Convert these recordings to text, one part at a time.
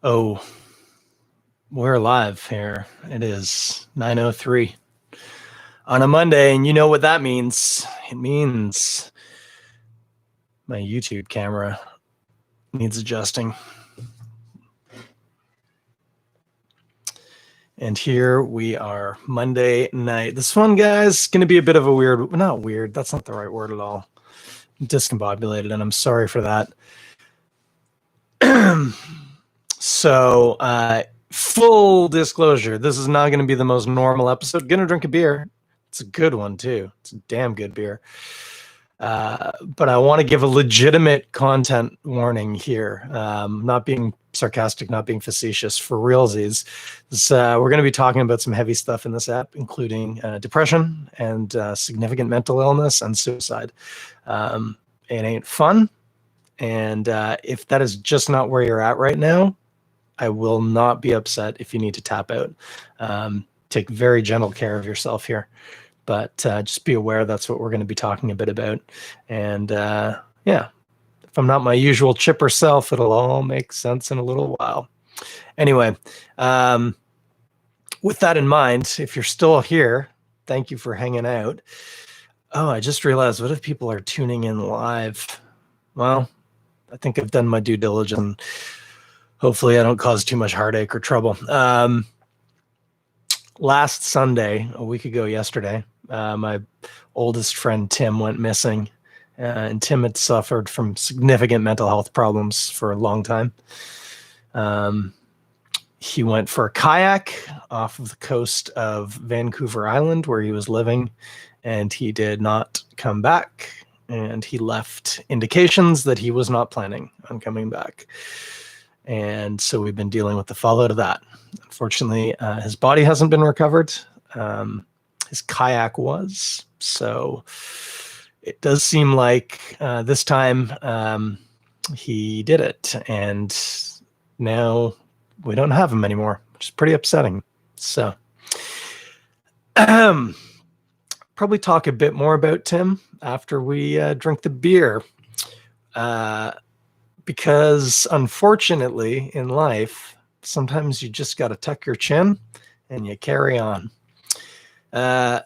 Oh, we're live here. It is 9:03 on a Monday, and you know what that means. It means my YouTube camera needs adjusting. And here we are, Monday night. This one, guys, is going to be a bit of a weird, not weird, that's not the right word at all. Discombobulated, and I'm sorry for that. So, full disclosure, this is not going to be the most normal episode. Gonna drink a beer. It's a good one, too. It's a damn good beer. But I want to give a legitimate content warning here. Not being sarcastic, not being facetious, for realsies. We're going to be talking about some heavy stuff in this app, including depression and significant mental illness and suicide. It ain't fun. And if that is just not where you're at right now, I will not be upset if you need to tap out. Take very gentle care of yourself here. But just be aware that's what we're going to be talking a bit about. And yeah, if I'm not my usual chipper self, it'll all make sense in a little while. Anyway, with that in mind, if you're still here, thank you for hanging out. Oh, I just realized, what if people are tuning in live? Well, I think I've done my due diligence, and hopefully I don't cause too much heartache or trouble. Last Sunday, a week ago yesterday, my oldest friend Tim went missing, and Tim had suffered from significant mental health problems for a long time. He went for a kayak off of the coast of Vancouver Island where he was living, and he did not come back, and he left indications that he was not planning on coming back. And so we've been dealing with the fallout of that. Unfortunately, his body hasn't been recovered. His kayak was. So it does seem like this time he did it. And now we don't have him anymore, which is pretty upsetting. So probably talk a bit more about Tim after we drink the beer. Because unfortunately in life, sometimes you just got to tuck your chin and you carry on. I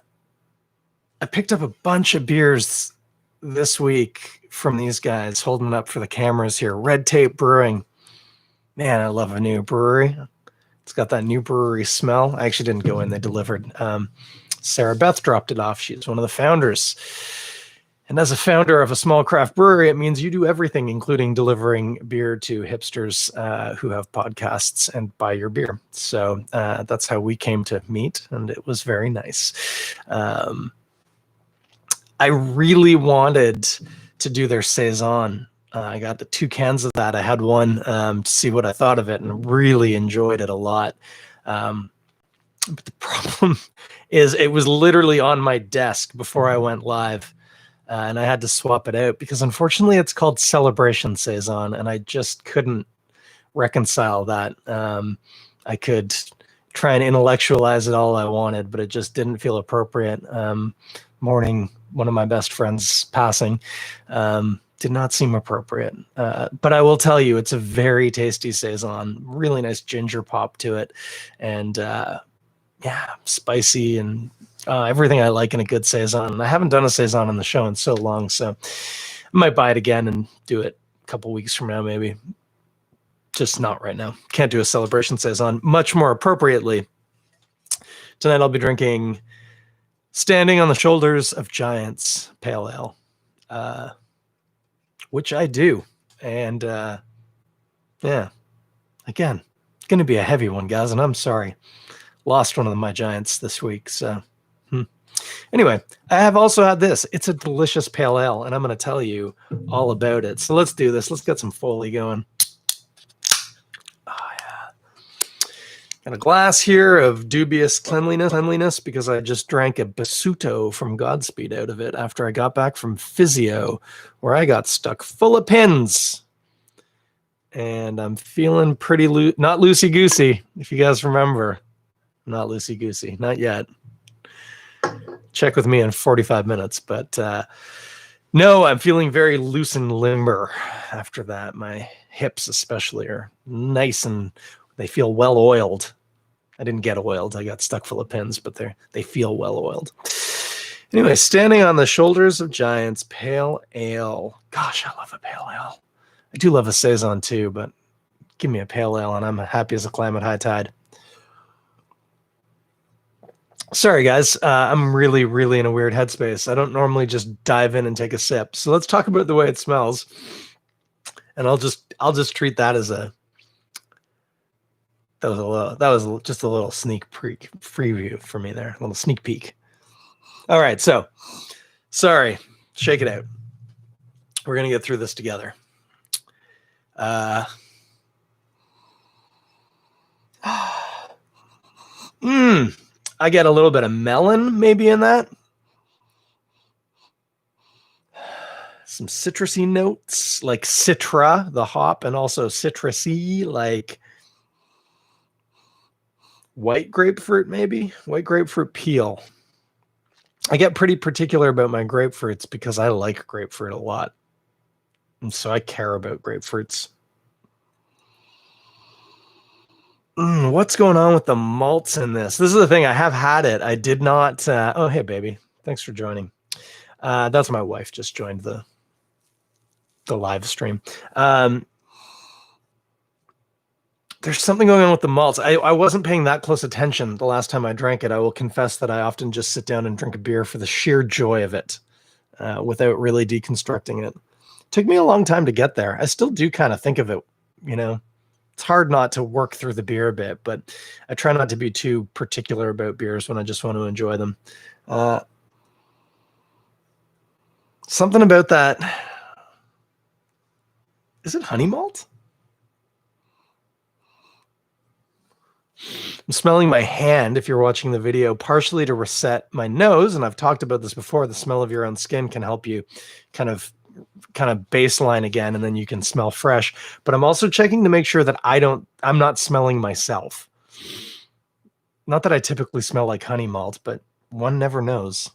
picked up a bunch of beers this week from these guys holding up for the cameras here. Red Tape Brewing. Man, I love a new brewery. It's got that new brewery smell. I actually didn't go in. They delivered. Sarah Beth dropped it off. She's one of the founders. And as a founder of a small craft brewery, it means you do everything, including delivering beer to hipsters who have podcasts and buy your beer. So that's how we came to meet, and it was very nice. I really wanted to do their Saison. I got the 2 cans of that. I had one to see what I thought of it, and really enjoyed it a lot. But the problem is it was literally on my desk before I went live. And I had to swap it out because unfortunately it's called Celebration Saison, and I just couldn't reconcile that. I could try and intellectualize it all I wanted, but it just didn't feel appropriate. Mourning one of my best friends passing did not seem appropriate. But I will tell you, it's a very tasty Saison, really nice ginger pop to it. And yeah, spicy and everything I like in a good Saison. I haven't done a Saison on the show in so long, so I might buy it again and do it a couple weeks from now, maybe. Just not right now. Can't do a Celebration Saison. Much more appropriately, tonight I'll be drinking Standing on the Shoulders of Giants Pale Ale, which I do. And yeah, again, it's going to be a heavy one, guys, and I'm sorry. Lost one of my Giants this week, so... Anyway, I have also had this. It's a delicious pale ale, and I'm going to tell you all about it. So let's do this. Let's get some Foley going. Oh, yeah. Got a glass here of dubious cleanliness because I just drank a Basuto from Godspeed out of it after I got back from physio, where I got stuck full of pins. And I'm feeling pretty not loosey-goosey, if you guys remember. Not loosey-goosey. Not yet. Check with me in 45 minutes. But no, I'm feeling very loose and limber after that. My hips especially are nice and they feel well oiled. I didn't get oiled. I got stuck full of pins, but they feel well oiled. Anyway, standing on the shoulders of giants, pale ale. Gosh, I love a pale ale. I do love a saison too, but give me a pale ale and I'm happy as a clam at high tide. Sorry, guys. I'm really, really in a weird headspace. I don't normally just dive in and take a sip. So let's talk about the way it smells. And I'll just treat that as that was just a little sneak preview for me there, a little sneak peek. All right, so sorry, shake it out. We're gonna get through this together. I get a little bit of melon maybe in that. Some citrusy notes like Citra, the hop, and also citrusy like white grapefruit, maybe white grapefruit peel. I get pretty particular about my grapefruits because I like grapefruit a lot. And so I care about grapefruits. What's going on with the malts in this? This is the thing. I have had it. I did not. Oh, hey, baby. Thanks for joining. That's my wife just joined the live stream. There's something going on with the malts. I wasn't paying that close attention the last time I drank it. I will confess that I often just sit down and drink a beer for the sheer joy of it without really deconstructing it. It took me a long time to get there. I still do kind of think of it, you know. It's hard not to work through the beer a bit, but I try not to be too particular about beers when I just want to enjoy them. Something about that. Is it honey malt? I'm smelling my hand, if you're watching the video, partially to reset my nose. And I've talked about this before. The smell of your own skin can help you kind of baseline again, and then you can smell fresh. But I'm also checking to make sure that I'm not smelling myself. Not that I typically smell like honey malt, but one never knows.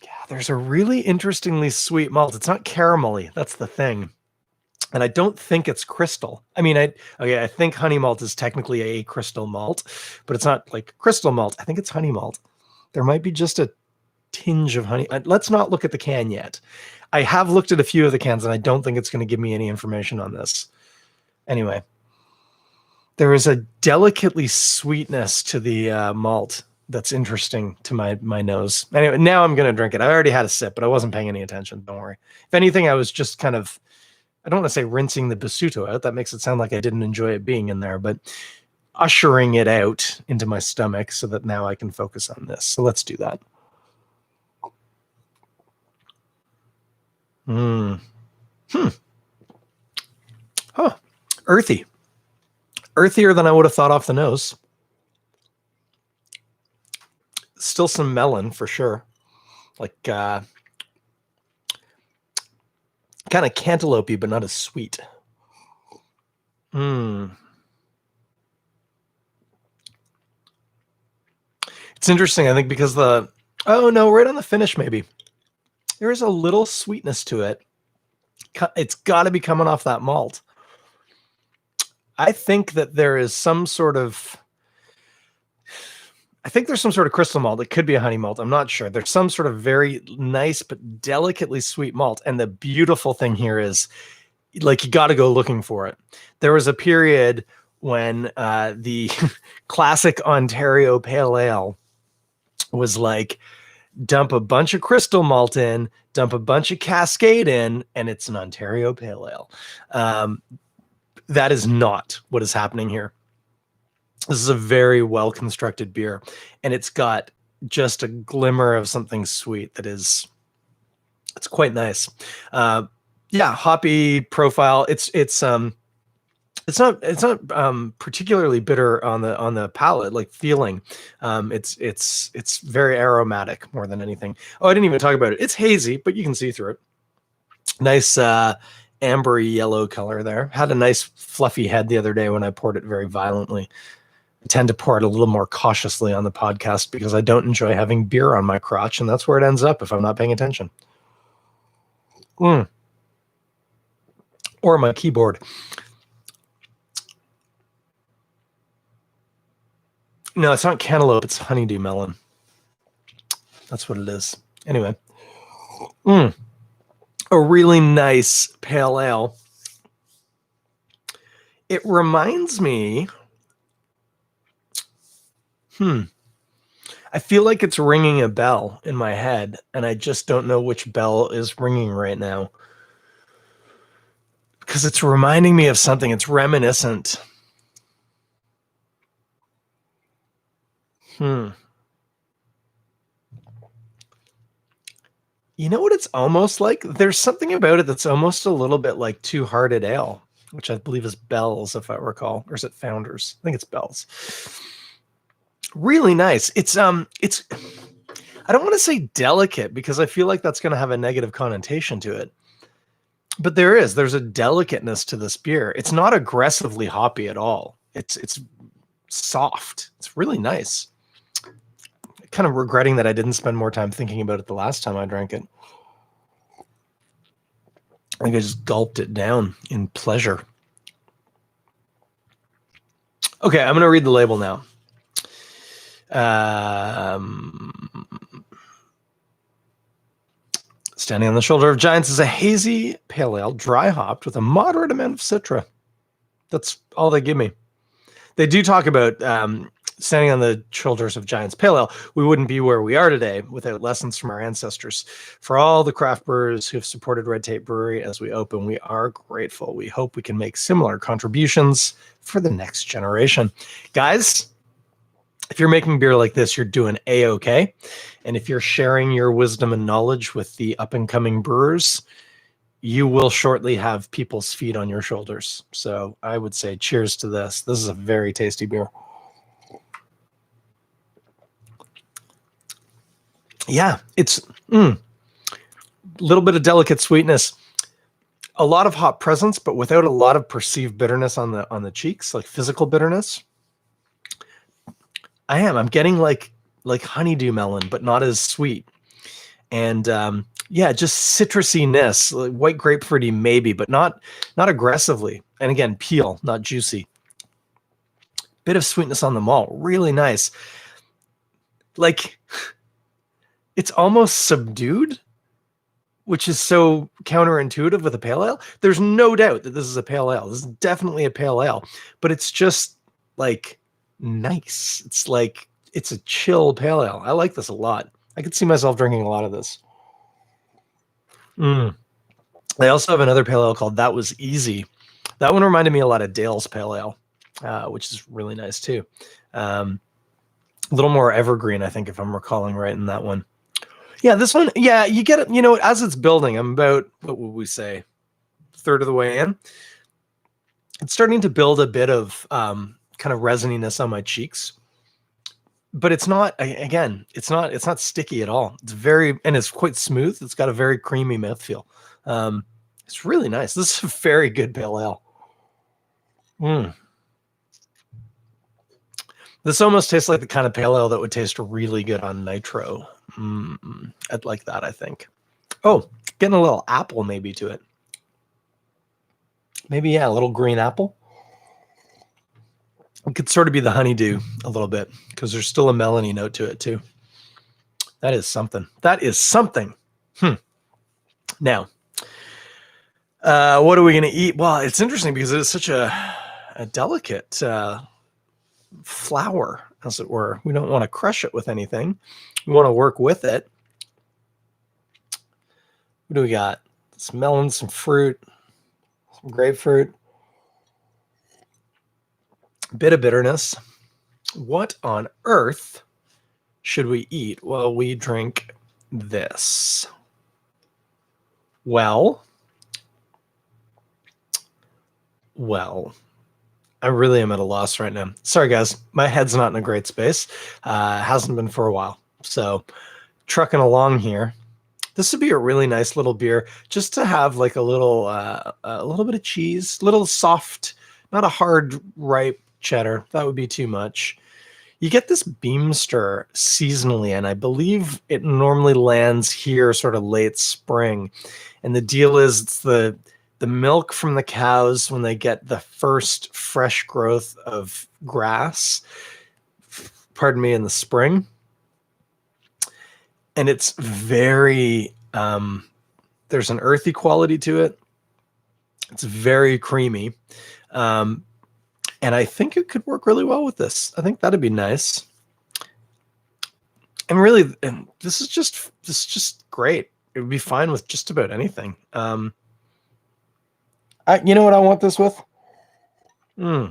Yeah, there's a really interestingly sweet malt. It's not caramelly. That's the thing. And I don't think it's crystal. I mean, I think honey malt is technically a crystal malt, but it's not like crystal malt. I think it's honey malt. There might be just a tinge of honey. Let's not look at the can yet. I have looked at a few of the cans, and I don't think it's going to give me any information on this. Anyway, there is a delicately sweetness to the malt that's interesting to my nose. Anyway, now I'm going to drink it. I already had a sip, but I wasn't paying any attention. Don't worry. If anything, I was just kind of, I don't want to say rinsing the Basuto out. That makes it sound like I didn't enjoy it being in there, but ushering it out into my stomach so that now I can focus on this. So let's do that. Oh, earthy. Earthier than I would have thought off the nose. Still some melon for sure. Like kind of cantaloupe-y, but not as sweet. It's interesting, I think, because right on the finish maybe. There is a little sweetness to it. It's got to be coming off that malt. I think that there is some sort of, crystal malt. It could be a honey malt. I'm not sure. There's some sort of very nice but delicately sweet malt. And the beautiful thing here is, like, you got to go looking for it. There was a period when the classic Ontario Pale Ale was like, dump a bunch of crystal malt in, dump a bunch of Cascade in, and it's an Ontario Pale Ale. That is not what is happening here. This is a very well-constructed beer, and it's got just a glimmer of something sweet it's quite nice. Hoppy profile. It's not particularly bitter on the palate, like feeling. It's very aromatic more than anything. Oh, I didn't even talk about it. It's hazy, but you can see through it. Nice ambery yellow color there. Had a nice fluffy head the other day when I poured it very violently. I tend to pour it a little more cautiously on the podcast because I don't enjoy having beer on my crotch, and that's where it ends up if I'm not paying attention. or my keyboard. No, it's not cantaloupe. It's honeydew melon. That's what it is. Anyway, a really nice pale ale. It reminds me, I feel like it's ringing a bell in my head, and I just don't know which bell is ringing right now. Because it's reminding me of something. It's reminiscent. You know what it's almost like? There's something about it that's almost a little bit like Two Hearted Ale, which I believe is Bell's, if I recall. Or is it Founders? I think it's Bell's. Really nice. It's I don't want to say delicate because I feel like that's going to have a negative connotation to it. But there's a delicateness to this beer. It's not aggressively hoppy at all. It's soft. It's really nice. Kind of regretting that I didn't spend more time thinking about it the last time I drank it. I think I just gulped it down in pleasure. Okay, I'm going to read the label now. Standing on the Shoulder of Giants is a hazy pale ale, dry hopped with a moderate amount of citra. That's all they give me. They do talk about standing on the shoulders of giants pale ale. We wouldn't be where we are today without lessons from our ancestors. For all the craft brewers who have supported Red Tape Brewery as we open, we are grateful. We hope we can make similar contributions for the next generation. Guys, if you're making beer like this, you're doing A-okay. And if you're sharing your wisdom and knowledge with the up-and-coming brewers, you will shortly have people's feet on your shoulders. So I would say cheers to this. This is a very tasty beer. Yeah, it's a little bit of delicate sweetness, a lot of hop presence, but without a lot of perceived bitterness on the cheeks, like physical bitterness. I'm getting like honeydew melon, but not as sweet. And just citrusiness, like white grapefruity maybe, but not aggressively. And again, peel, not juicy. Bit of sweetness on the malt, really nice. Like it's almost subdued, which is so counterintuitive with a pale ale. There's no doubt that this is a pale ale. This is definitely a pale ale, but it's just like nice. It's like it's a chill pale ale. I like this a lot. I could see myself drinking a lot of this. They also have another pale ale called That Was Easy. That one reminded me a lot of Dale's pale ale, which is really nice too. A little more evergreen, I think, if I'm recalling right in that one. Yeah, this one, yeah, you get it, as it's building, I'm about, what would we say, third of the way in. It's starting to build a bit of kind of resininess on my cheeks. But it's not, again, it's not sticky at all. It's and it's quite smooth. It's got a very creamy mouthfeel. It's really nice. This is a very good pale ale. This almost tastes like the kind of pale ale that would taste really good on nitro. I'd like that, I think. Oh, getting a little apple maybe to it. Maybe, yeah, a little green apple. It could sort of be the honeydew a little bit because there's still a melony note to it too. That is something. That is something. Now, what are we going to eat? Well, it's interesting because it is such a delicate flower, as it were. We don't want to crush it with anything. We want to work with it. What do we got? Some melon, some fruit, some grapefruit. Bit of bitterness. What on earth should we eat? Well, we drink this. Well, I really am at a loss right now. Sorry, guys. My head's not in a great space. Hasn't been for a while. So trucking along here. This would be a really nice little beer just to have like a little bit of cheese, little soft, not a hard, ripe cheddar. That would be too much. You get this Beamster seasonally, and I believe it normally lands here sort of late spring. And the deal is it's the the milk from the cows when they get the first fresh growth of grass, pardon me, in the spring. And it's very, there's an earthy quality to it. It's very creamy. And I think it could work really well with this. I think that'd be nice. And really, and this is just great. It would be fine with just about anything. You know what I want this with? I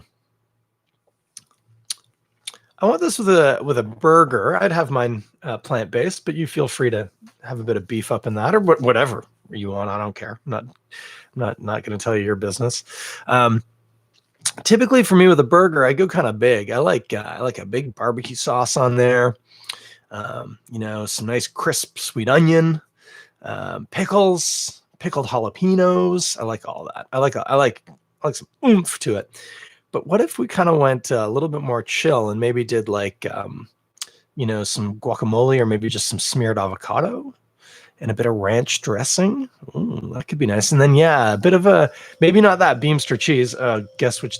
want this with a burger. I'd have mine plant-based, but you feel free to have a bit of beef up in that, or whatever you want. I don't care. I'm not going to tell you your business. Typically for me with a burger, I go kind of big. I like a big barbecue sauce on there. Some nice crisp sweet onion, pickles, pickled jalapenos. I like all that. I like some oomph to it. But what if we kind of went a little bit more chill and maybe did like, some guacamole, or maybe just some smeared avocado and a bit of ranch dressing? Ooh, that could be nice. And then, a bit of maybe not that Beamster cheese. Guess which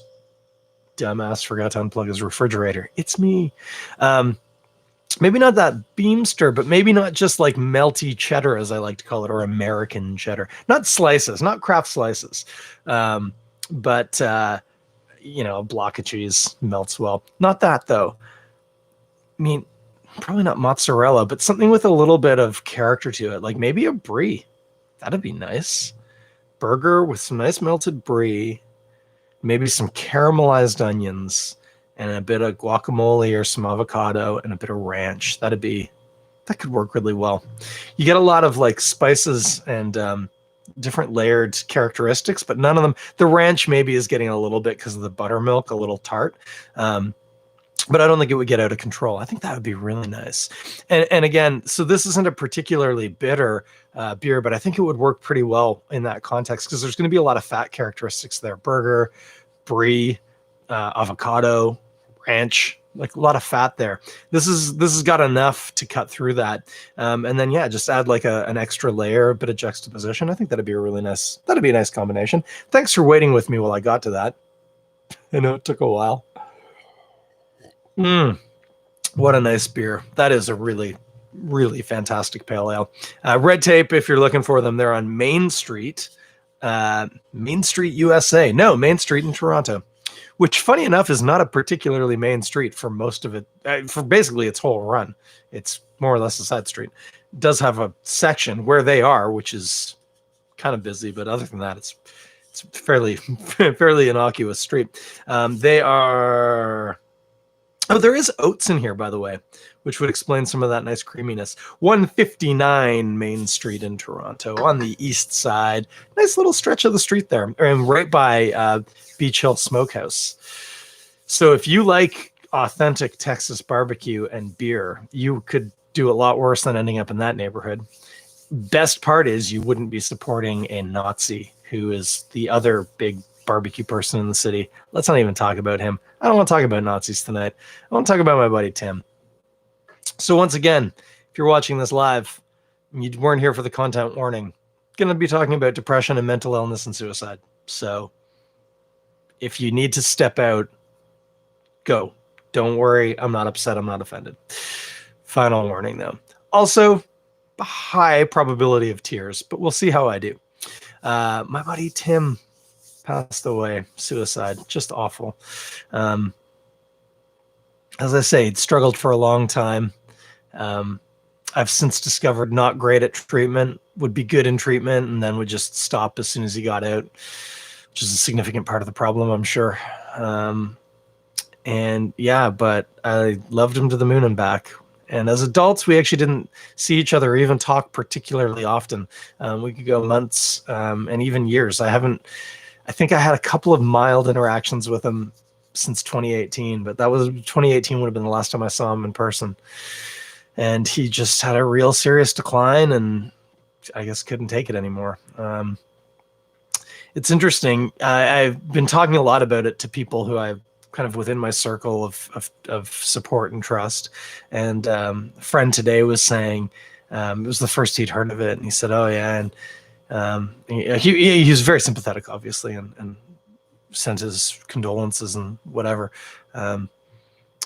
dumbass forgot to unplug his refrigerator? It's me. Maybe not that Beamster, but maybe not just like melty cheddar, as I like to call it, or American cheddar. Not slices, not Kraft slices. But a block of cheese melts well. Not that, though. I mean, probably not mozzarella, but something with a little bit of character to it, like maybe a brie. That'd be nice. Burger with some nice melted brie, maybe some caramelized onions, and a bit of guacamole or some avocado and a bit of ranch. That could work really well. You get a lot of like spices and different layered characteristics, but none of them. The ranch maybe is getting a little bit because of the buttermilk, a little tart. But I don't think it would get out of control. I think that would be really nice. And again, so this isn't a particularly bitter beer, but I think it would work pretty well in that context because there's going to be a lot of fat characteristics there. Burger, brie, avocado, ranch, like a lot of fat there. This has got enough to cut through that. And then, just add like an extra layer, a bit of juxtaposition. I think that'd be a nice combination. Thanks for waiting with me while I got to that. I know it took a while. What a nice beer. That is a really, really fantastic pale ale. Red Tape, if you're looking for them, they're on Main Street, USA. No, Main Street in Toronto, which, funny enough, is not a particularly main street for most of it. For basically its whole run, it's more or less a side street. It does have a section where they are, which is kind of busy, but other than that, it's fairly innocuous street. They are. Oh, there is oats in here, by the way, which would explain some of that nice creaminess. 159 Main Street in Toronto on the east side. Nice little stretch of the street there, and right by Beach Hill Smokehouse. So if you like authentic Texas barbecue and beer, you could do a lot worse than ending up in that neighborhood. Best part is you wouldn't be supporting a Nazi, who is the other big barbecue person in the city. Let's not even talk about him. I don't want to talk about Nazis tonight. I want to talk about my buddy Tim. So once again, if you're watching this live and you weren't here for the content warning, going to be talking about depression and mental illness and suicide. So if you need to step out, go. Don't worry. I'm not upset. I'm not offended. Final warning, though. Also, a high probability of tears, but we'll see how I do. My buddy Tim passed away, suicide, just awful. As I say, he'd struggled for a long time. I've since discovered not great at treatment, would be good in treatment, and then would just stop as soon as he got out, which is a significant part of the problem, I'm sure. But I loved him to the moon and back. And as adults, we actually didn't see each other or even talk particularly often. We could go months and even years. I think I had a couple of mild interactions with him since 2018, but 2018 would have been the last time I saw him in person. And he just had a real serious decline and I guess couldn't take it anymore. It's interesting. I've been talking a lot about it to people who I've kind of within my circle of support and trust. And a friend today was saying, it was the first he'd heard of it. And he said, oh yeah. And He was very sympathetic, obviously, and sent his condolences and whatever. And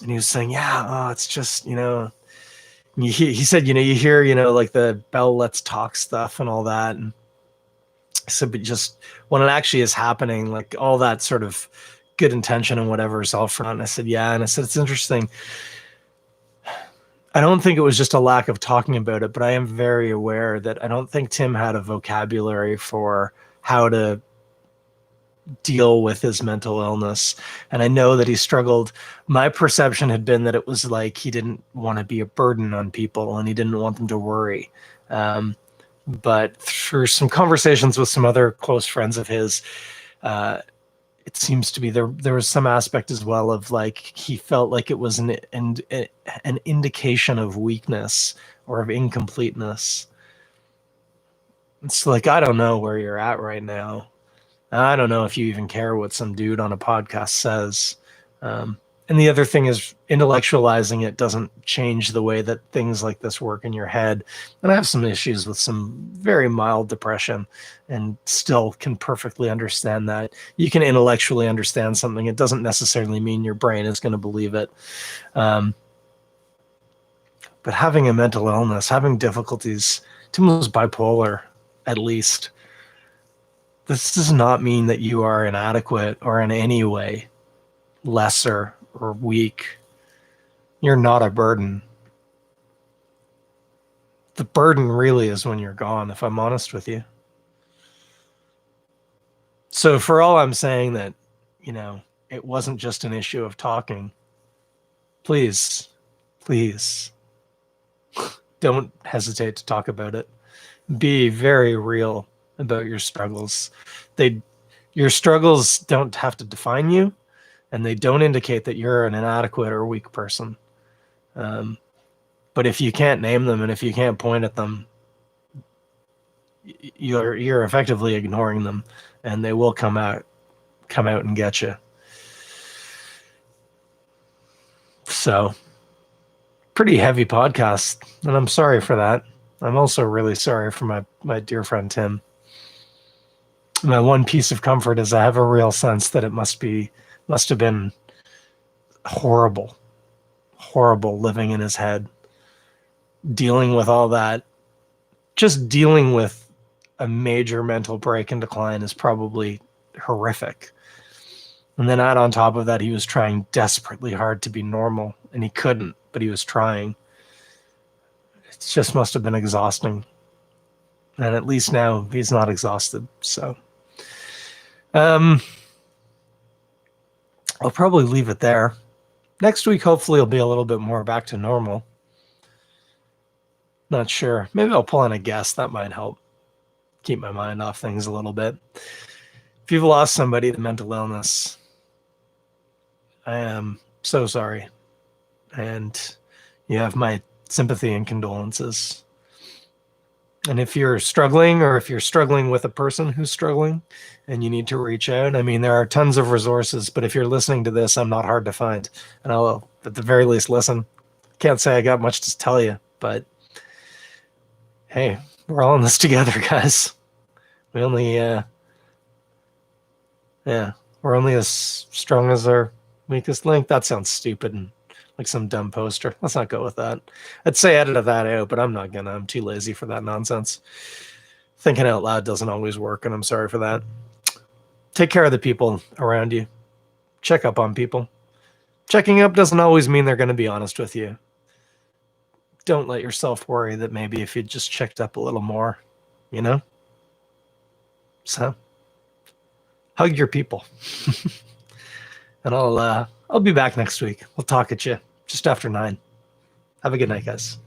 he was saying, yeah, oh, it's just, he said, you hear, like the Bell Let's Talk stuff and all that. And I said, but just when it actually is happening, like all that sort of good intention and whatever is all front. And I said, yeah. And I said, it's interesting. I don't think it was just a lack of talking about it, but I am very aware that I don't think Tim had a vocabulary for how to deal with his mental illness. And I know that he struggled. My perception had been that it was like he didn't want to be a burden on people and he didn't want them to worry. But through some conversations with some other close friends of his, it seems to be there was some aspect as well of like he felt like it was an indication of weakness or of incompleteness. It's like, I don't know where you're at right now. I don't know if you even care what some dude on a podcast says. And the other thing is, intellectualizing it doesn't change the way that things like this work in your head. And I have some issues with some very mild depression and still can perfectly understand that. You can intellectually understand something. It doesn't necessarily mean your brain is going to believe it. But having a mental illness, having difficulties, Tim was bipolar, at least. This does not mean that you are inadequate or in any way lesser or weak. You're not a burden. The burden really is when you're gone, if I'm honest with you. So for all I'm saying that, it wasn't just an issue of talking, please don't hesitate to talk about it. Be very real about your struggles. Your struggles don't have to define you, and they don't indicate that you're an inadequate or weak person. But if you can't name them and if you can't point at them, you're effectively ignoring them, and they will come out and get you. So, pretty heavy podcast, and I'm sorry for that. I'm also really sorry for my dear friend Tim. My one piece of comfort is I have a real sense that it must have been horrible living in his head, dealing with all that. Just dealing with a major mental break and decline is probably horrific. And then add on top of that, he was trying desperately hard to be normal, and he couldn't, but he was trying. It just must have been exhausting. And at least now he's not exhausted. So I'll probably leave it there. Next week, hopefully, it'll be a little bit more back to normal. Not sure. Maybe I'll pull in a guest. That might help keep my mind off things a little bit. If you've lost somebody to mental illness, I am so sorry. And you have my sympathy and condolences. And if you're struggling, or if you're struggling with a person who's struggling and you need to reach out, I mean, there are tons of resources, but if you're listening to this, I'm not hard to find. And I'll, at the very least, listen. Can't say I got much to tell you, but hey, we're all in this together, guys. We only, we're only as strong as our weakest link. That sounds stupid and like some dumb poster. Let's not go with that. I'd say edit that out, but I'm not gonna. I'm too lazy for that nonsense. Thinking out loud doesn't always work, and I'm sorry for that. Take care of the people around you. Check up on people. Checking up doesn't always mean they're going to be honest with you. Don't let yourself worry that maybe if you just checked up a little more, So, hug your people. And I'll be back next week. We'll talk at you just after 9. Have a good night, guys.